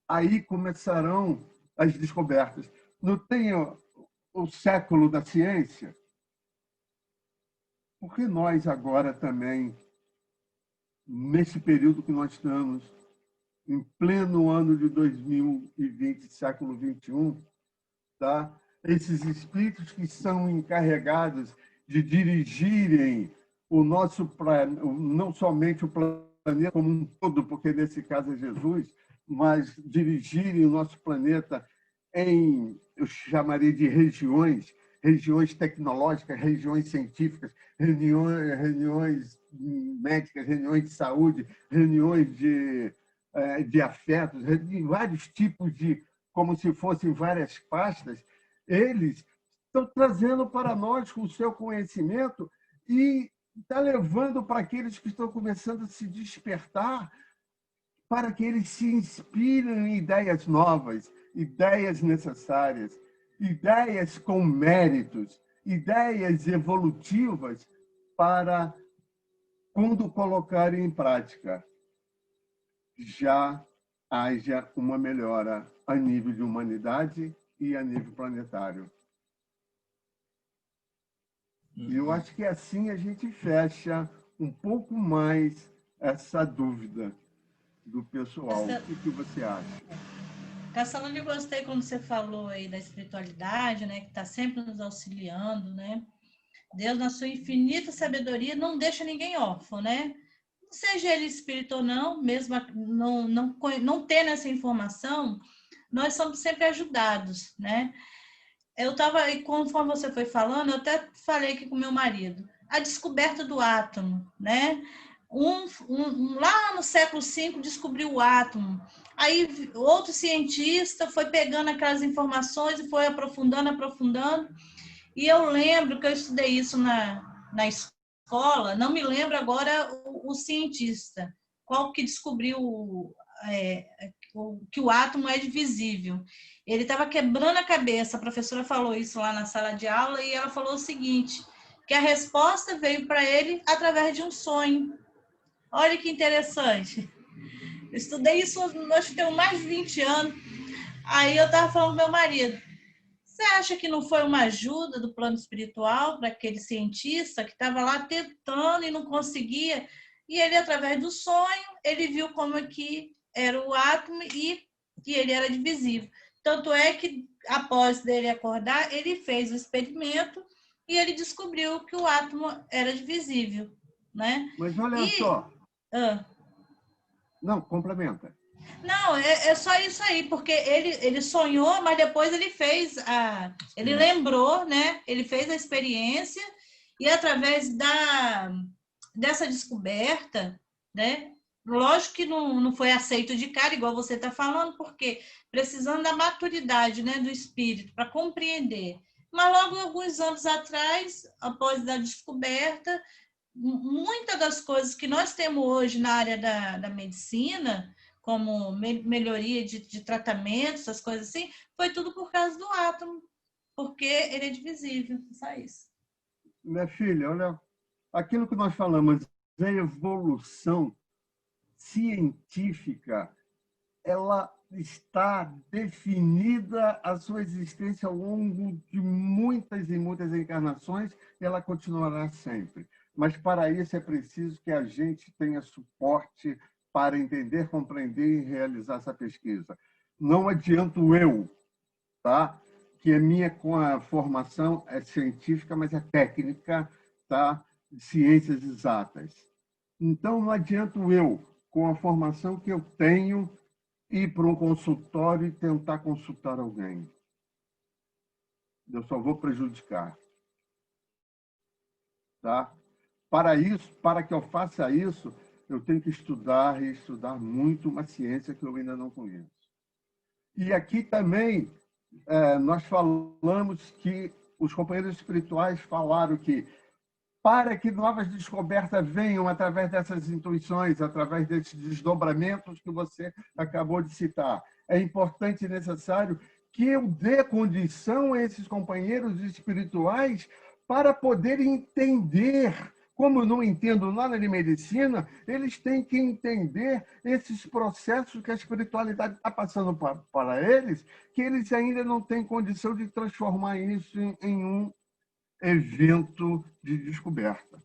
Aí começarão as descobertas. Não tem o século da ciência? Porque nós agora também, nesse período que nós estamos, em pleno ano de 2020, século XXI, tá? Esses espíritos que são encarregados de dirigirem o nosso planeta, não somente o planeta como um todo, porque nesse caso é Jesus, mas dirigirem o nosso planeta em, eu chamaria de regiões tecnológicas, regiões científicas, reuniões médicas, reuniões de saúde, reuniões de afetos, de vários tipos de, como se fossem várias pastas, eles estão trazendo para nós com o seu conhecimento e está levando para aqueles que estão começando a se despertar, para que eles se inspirem em ideias novas, ideias necessárias, ideias com méritos, ideias evolutivas para, quando colocarem em prática, já haja uma melhora a nível de humanidade e a nível planetário. E eu acho que assim a gente fecha um pouco mais essa dúvida do pessoal. O que você acha? Castellani, eu gostei quando você falou aí da espiritualidade, né, que está sempre nos auxiliando, né? Deus, na sua infinita sabedoria, não deixa ninguém órfão, né? Seja ele espírito ou não, mesmo não tendo essa informação, nós somos sempre ajudados, né? Eu estava, conforme você foi falando, eu até falei aqui com meu marido, a descoberta do átomo, né? Lá no século V descobriu o átomo. Aí outro cientista foi pegando aquelas informações e foi aprofundando. E eu lembro que eu estudei isso na escola, não me lembro agora o cientista, qual que descobriu que o átomo é divisível. Ele estava quebrando a cabeça, a professora falou isso lá na sala de aula, e ela falou o seguinte, que a resposta veio para ele através de um sonho. Olha que interessante. Eu estudei isso, acho que tem mais de 20 anos. Aí eu estava falando com meu marido, você acha que não foi uma ajuda do plano espiritual para aquele cientista que estava lá tentando e não conseguia? E ele, através do sonho, ele viu como que era o átomo e que ele era divisível. Tanto é que, após dele acordar, ele fez o experimento e ele descobriu que o átomo era divisível, né? Mas olha só. Não, complementa. Não, é só isso aí, porque ele sonhou, mas depois ele fez ele lembrou, né? Ele fez a experiência e através dessa descoberta, né? Lógico que não foi aceito de cara, igual você está falando, porque precisando da maturidade, né, do espírito para compreender. Mas logo alguns anos atrás, após a descoberta, muitas das coisas que nós temos hoje na área da medicina, como melhoria de tratamento, essas coisas assim, foi tudo por causa do átomo, porque ele é divisível, só isso. Minha filha, olha, aquilo que nós falamos, a evolução científica, ela está definida a sua existência ao longo de muitas e muitas encarnações, e ela continuará sempre. Mas para isso é preciso que a gente tenha suporte para entender, compreender e realizar essa pesquisa. Não adianto eu, tá? Que a minha formação é científica, mas é técnica, tá? De ciências exatas. Então, não adianta eu, com a formação que eu tenho, ir para um consultório e tentar consultar alguém. Eu só vou prejudicar. Tá? Para isso, para que eu faça isso, eu tenho que estudar e estudar muito uma ciência que eu ainda não conheço. E aqui também nós falamos que os companheiros espirituais falaram que para que novas descobertas venham através dessas intuições, através desses desdobramentos que você acabou de citar, é importante e necessário que eu dê condição a esses companheiros espirituais para poder entender. Como eu não entendo nada de medicina, eles têm que entender esses processos que a espiritualidade está passando para eles, que eles ainda não têm condição de transformar isso em um evento de descoberta.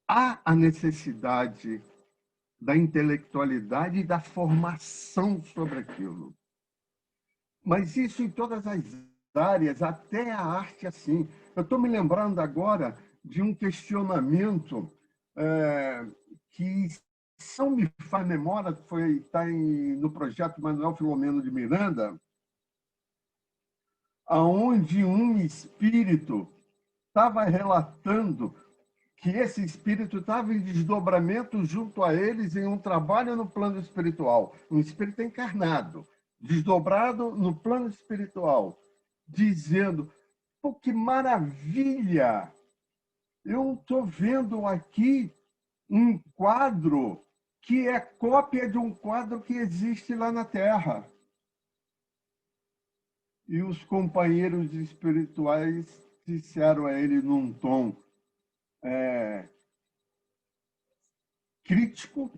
Há a necessidade da intelectualidade e da formação sobre aquilo. Mas isso em todas as áreas, até a arte assim. Eu estou me lembrando agora de um questionamento que, se não me faz memória, está no projeto Manuel Filomeno de Miranda, onde um espírito estava relatando que esse espírito estava em desdobramento junto a eles em um trabalho no plano espiritual. Um espírito encarnado, desdobrado no plano espiritual, dizendo: pô, que maravilha! Eu estou vendo aqui um quadro que é cópia de um quadro que existe lá na Terra. E os companheiros espirituais disseram a ele num tom crítico,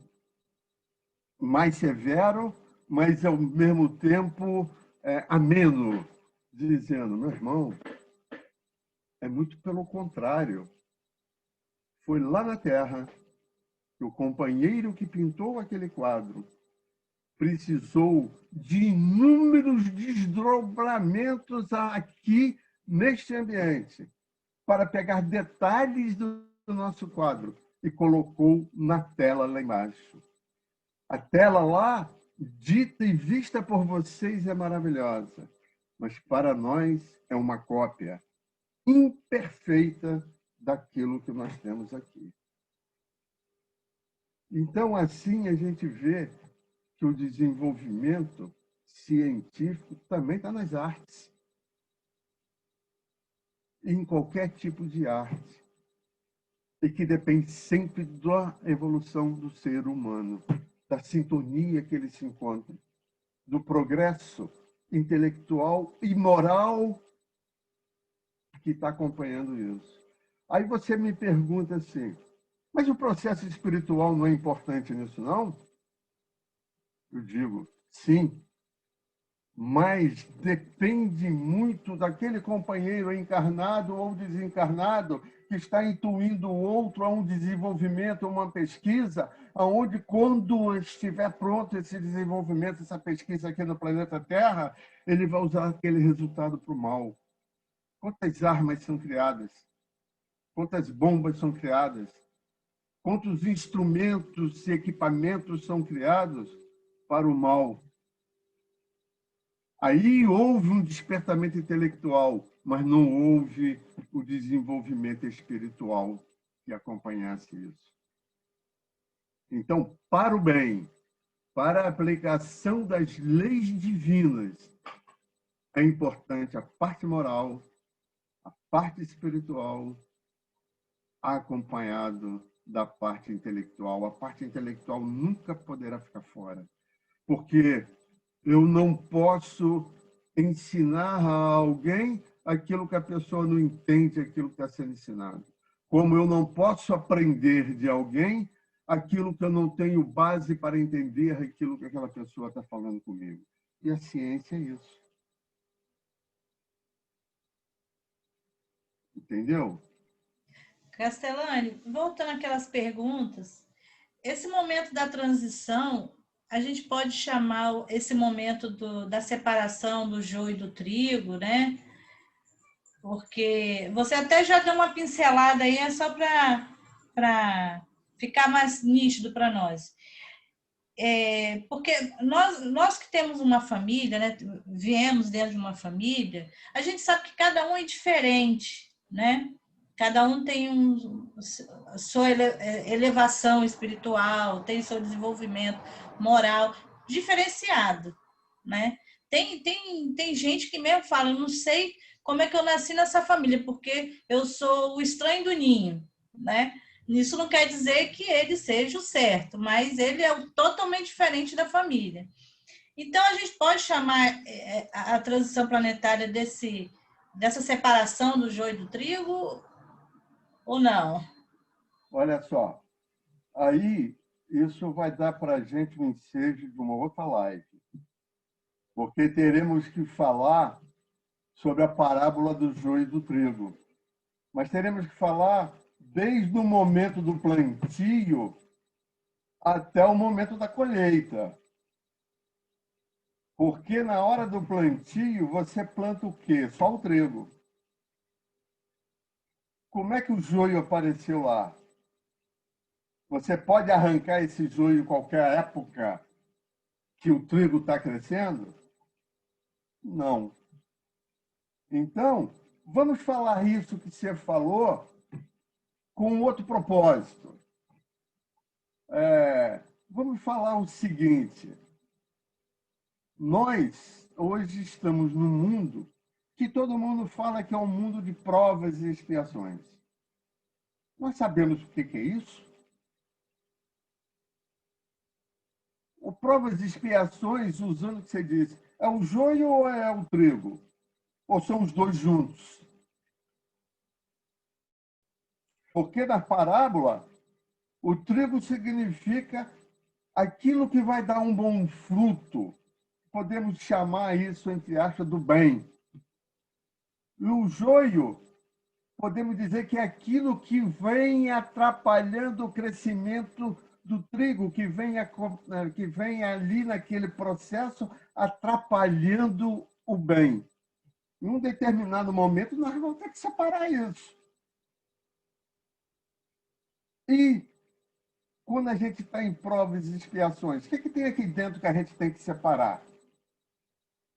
mais severo, mas ao mesmo tempo ameno, dizendo: meu irmão, é muito pelo contrário. Foi lá na Terra que o companheiro que pintou aquele quadro precisou de inúmeros desdobramentos aqui neste ambiente para pegar detalhes do nosso quadro e colocou na tela lá embaixo. A tela lá, dita e vista por vocês, é maravilhosa, mas para nós é uma cópia imperfeita daquilo que nós temos aqui. Então, assim, a gente vê que o desenvolvimento científico também está nas artes. Em qualquer tipo de arte. E que depende sempre da evolução do ser humano, da sintonia que ele se encontra, do progresso intelectual e moral que está acompanhando isso. Aí você me pergunta assim: mas o processo espiritual não é importante nisso, não? Eu digo: sim, mas depende muito daquele companheiro encarnado ou desencarnado que está intuindo o outro a um desenvolvimento, a uma pesquisa, aonde, quando estiver pronto esse desenvolvimento, essa pesquisa aqui no planeta Terra, ele vai usar aquele resultado para o mal. Quantas armas são criadas? Quantas bombas são criadas? Quantos instrumentos e equipamentos são criados para o mal? Aí houve um despertamento intelectual, mas não houve o desenvolvimento espiritual que acompanhasse isso. Então, para o bem, para a aplicação das leis divinas, é importante a parte moral, a parte espiritual, acompanhado da parte intelectual. A parte intelectual nunca poderá ficar fora, porque eu não posso ensinar a alguém aquilo que a pessoa não entende, aquilo que está sendo ensinado. Como eu não posso aprender de alguém aquilo que eu não tenho base para entender aquilo que aquela pessoa está falando comigo. E a ciência é isso. Entendeu? Castellani, voltando àquelas perguntas, esse momento da transição, a gente pode chamar esse momento da separação do joio e do trigo, né? Porque você até já deu uma pincelada aí, é só para ficar mais nítido para nós. Porque nós que temos uma família, né, viemos dentro de uma família, a gente sabe que cada um é diferente, né? Cada um tem a sua elevação espiritual, tem seu desenvolvimento moral diferenciado, né? Tem gente que mesmo fala, eu não sei como é que eu nasci nessa família, porque eu sou o estranho do ninho, né? Isso não quer dizer que ele seja o certo, mas ele é totalmente diferente da família. Então, a gente pode chamar a transição planetária dessa separação do joio e do trigo ou não? Olha só, aí isso vai dar para a gente um ensejo de uma outra live, porque teremos que falar sobre a parábola do joio e do trigo. Mas teremos que falar desde o momento do plantio até o momento da colheita. Porque na hora do plantio, você planta o quê? Só o trigo. Como é que o joio apareceu lá? Você pode arrancar esse joio em qualquer época que o trigo está crescendo? Não. Então, vamos falar isso que você falou com outro propósito. Vamos falar o seguinte: nós hoje estamos num mundo que todo mundo fala que é um mundo de provas e expiações. Nós sabemos o que é isso? O provas e expiações, usando o que você disse, é o joio ou é o trigo? Ou são os dois juntos? Porque na parábola, o trigo significa aquilo que vai dar um bom fruto. Podemos chamar isso, entre aspas, do bem. E o joio, podemos dizer que é aquilo que vem atrapalhando o crescimento do trigo, que vem ali naquele processo atrapalhando o bem. Em um determinado momento, nós vamos ter que separar isso. E quando a gente está em provas e expiações, o que tem aqui dentro que a gente tem que separar?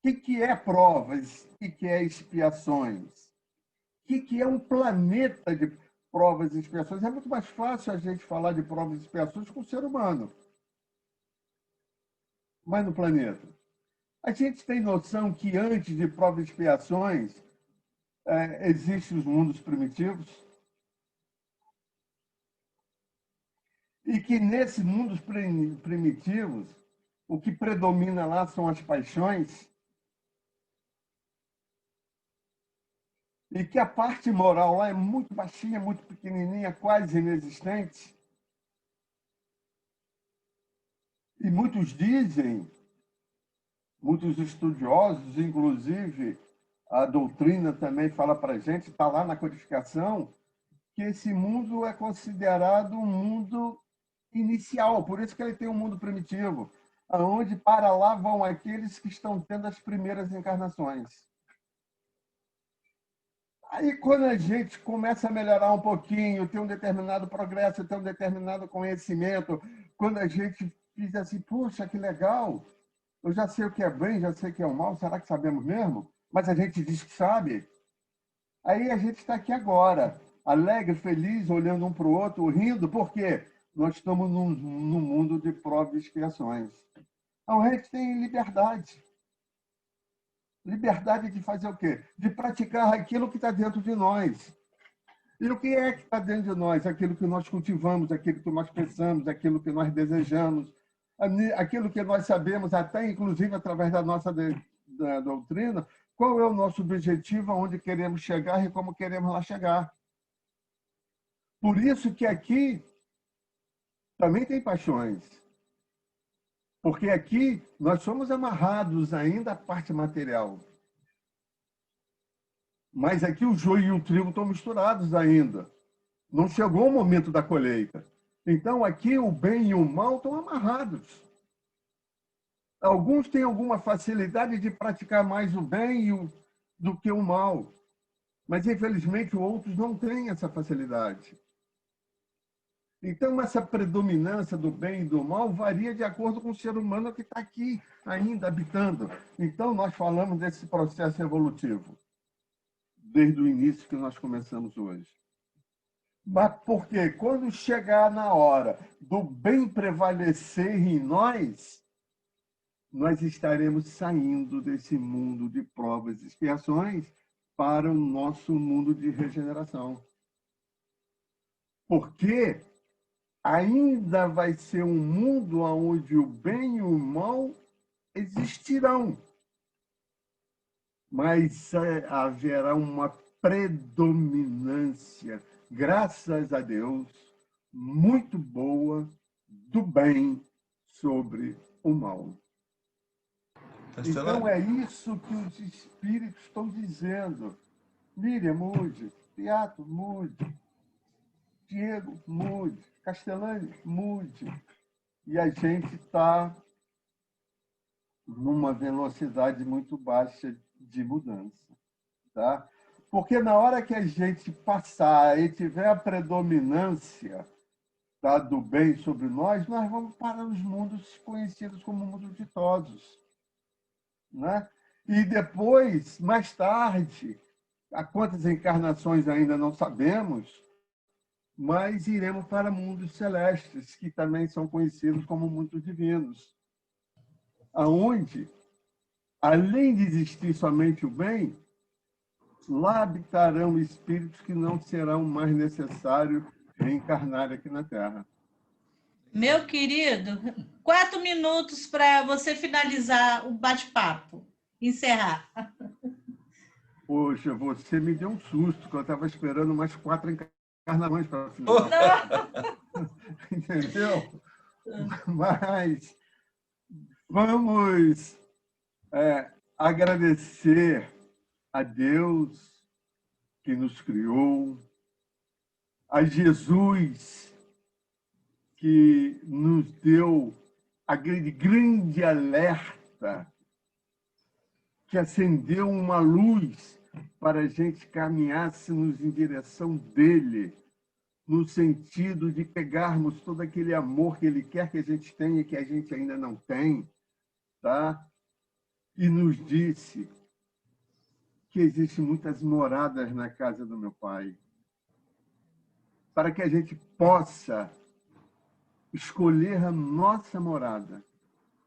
O que é provas? O que é expiações? O que é um planeta de provas e expiações? É muito mais fácil a gente falar de provas e expiações com o ser humano. Mas no planeta. A gente tem noção que antes de provas e expiações existem os mundos primitivos? E que nesses mundos primitivos, o que predomina lá são as paixões? E que a parte moral lá é muito baixinha, muito pequenininha, quase inexistente. E muitos dizem, muitos estudiosos, inclusive a doutrina também fala para a gente, está lá na codificação, que esse mundo é considerado um mundo inicial, por isso que ele tem um mundo primitivo, onde para lá vão aqueles que estão tendo as primeiras encarnações. Aí, quando a gente começa a melhorar um pouquinho, ter um determinado progresso, ter um determinado conhecimento, quando a gente diz assim, puxa, que legal, eu já sei o que é bem, já sei o que é o mal, será que sabemos mesmo? Mas a gente diz que sabe. Aí a gente está aqui agora, alegre, feliz, olhando um para o outro, rindo, por quê? Nós estamos num mundo de provas e expiações. Então, a gente tem liberdade. Liberdade de fazer o quê? De praticar aquilo que está dentro de nós. E o que é que está dentro de nós? Aquilo que nós cultivamos, aquilo que nós pensamos, aquilo que nós desejamos, aquilo que nós sabemos, até inclusive através da nossa da doutrina, qual é o nosso objetivo, aonde queremos chegar e como queremos lá chegar. Por isso que aqui também tem paixões. Porque aqui nós somos amarrados ainda à parte material. Mas aqui o joio e o trigo estão misturados ainda. Não chegou o momento da colheita. Então aqui o bem e o mal estão amarrados. Alguns têm alguma facilidade de praticar mais o bem do que o mal. Mas, infelizmente, outros não têm essa facilidade. Então, essa predominância do bem e do mal varia de acordo com o ser humano que está aqui ainda habitando. Então, nós falamos desse processo evolutivo, desde o início que nós começamos hoje. Mas por quê? Quando chegar na hora do bem prevalecer em nós estaremos saindo desse mundo de provas e expiações para o nosso mundo de regeneração. Porque ainda vai ser um mundo onde o bem e o mal existirão, mas haverá uma predominância, graças a Deus, muito boa do bem sobre o mal. Então é isso que os espíritos estão dizendo. Miriam, mude. Beato, mude. Diego, mude. Castellani, mude. E a gente está numa velocidade muito baixa de mudança. Tá? Porque na hora que a gente passar e tiver a predominância, tá, do bem sobre nós vamos para os mundos conhecidos como mundos ditosos. Né? E depois, mais tarde, há quantas encarnações ainda não sabemos, mas iremos para mundos celestes, que também são conhecidos como mundos divinos, aonde, além de existir somente o bem, lá habitarão espíritos que não serão mais necessário reencarnar aqui na Terra. Meu querido, 4 minutos para você finalizar o bate-papo, encerrar. Poxa, você me deu um susto, que eu estava esperando mais 4 encarnações para finalizar. Entendeu? Mas vamos agradecer a Deus que nos criou, a Jesus que nos deu aquele grande alerta, que acendeu uma luz para a gente caminhássemos em direção dele, no sentido de pegarmos todo aquele amor que ele quer que a gente tenha e que a gente ainda não tem, tá? E nos disse que existem muitas moradas na casa do meu Pai, para que a gente possa escolher a nossa morada,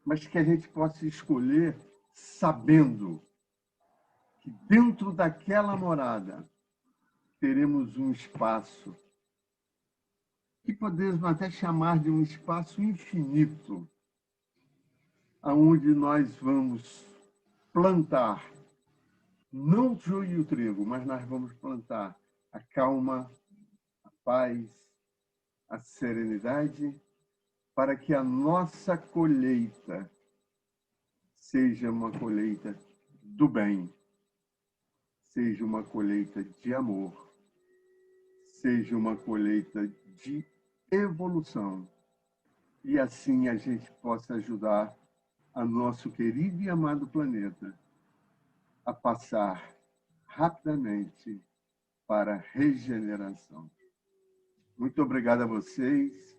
mas que a gente possa escolher sabendo que dentro daquela morada teremos um espaço que podemos até chamar de um espaço infinito, aonde nós vamos plantar não o joio e o trigo, mas nós vamos plantar a calma, a paz, a serenidade, para que a nossa colheita seja uma colheita do bem, seja uma colheita de amor, seja uma colheita de evolução. E assim a gente possa ajudar a nosso querido e amado planeta a passar rapidamente para a regeneração. Muito obrigado a vocês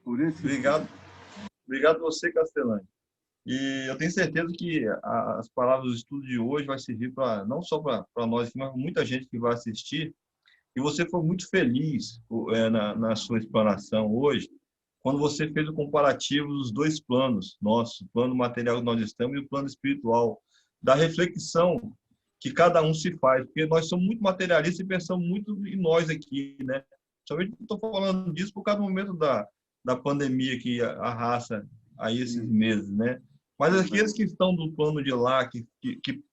por esse... Obrigado a você, Castellani. E eu tenho certeza que as palavras do estudo de hoje vai servir não só para nós, mas para muita gente que vai assistir. E você foi muito feliz na sua explanação hoje, quando você fez o comparativo dos dois planos nossos, o plano material que nós estamos e o plano espiritual, da reflexão que cada um se faz, porque nós somos muito materialistas e pensamos muito em nós aqui, né? Somente estou falando disso por causa do momento da pandemia que arrasta aí esses meses, né? Mas aqueles que estão do plano de lá, que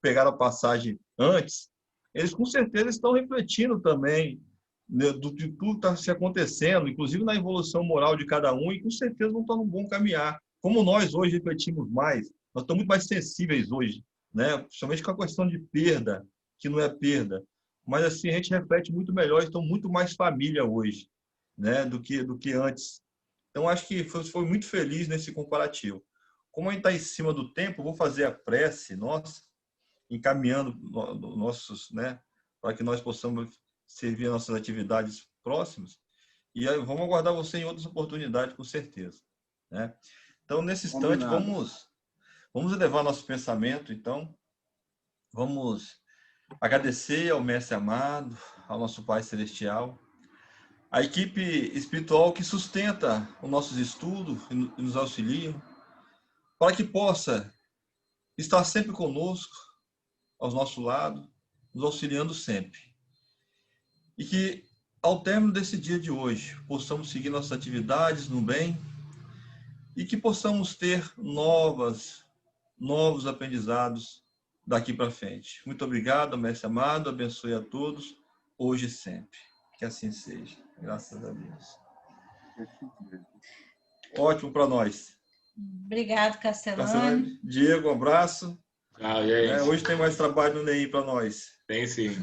pegaram a passagem antes, eles com certeza estão refletindo também, né, de tudo que está se acontecendo, inclusive na evolução moral de cada um, e com certeza não estão num bom caminhar. Como nós hoje refletimos mais, nós estamos muito mais sensíveis hoje, né? Principalmente com a questão de perda, que não é perda. Mas assim, a gente reflete muito melhor, estamos muito mais família hoje, né, do que antes. Então, acho que foi muito feliz nesse comparativo. Como a gente está em cima do tempo, eu vou fazer a prece nossa, encaminhando nossos, né, para que nós possamos servir as nossas atividades próximas. E aí, vamos aguardar você em outras oportunidades, com certeza, né? Então, nesse instante, vamos elevar nosso pensamento, então. Vamos agradecer ao Mestre amado, ao nosso Pai Celestial, a equipe espiritual que sustenta os nossos estudos e nos auxilia, para que possa estar sempre conosco, ao nosso lado, nos auxiliando sempre. E que, ao término desse dia de hoje, possamos seguir nossas atividades no bem e que possamos ter novos aprendizados daqui para frente. Muito obrigado, Mestre amado, abençoe a todos, hoje e sempre. Que assim seja. Graças a Deus. Ótimo para nós. Obrigado, Castellani. Diego, um abraço. Tchau, gente. Hoje tem mais trabalho no NEI para nós. Tem sim.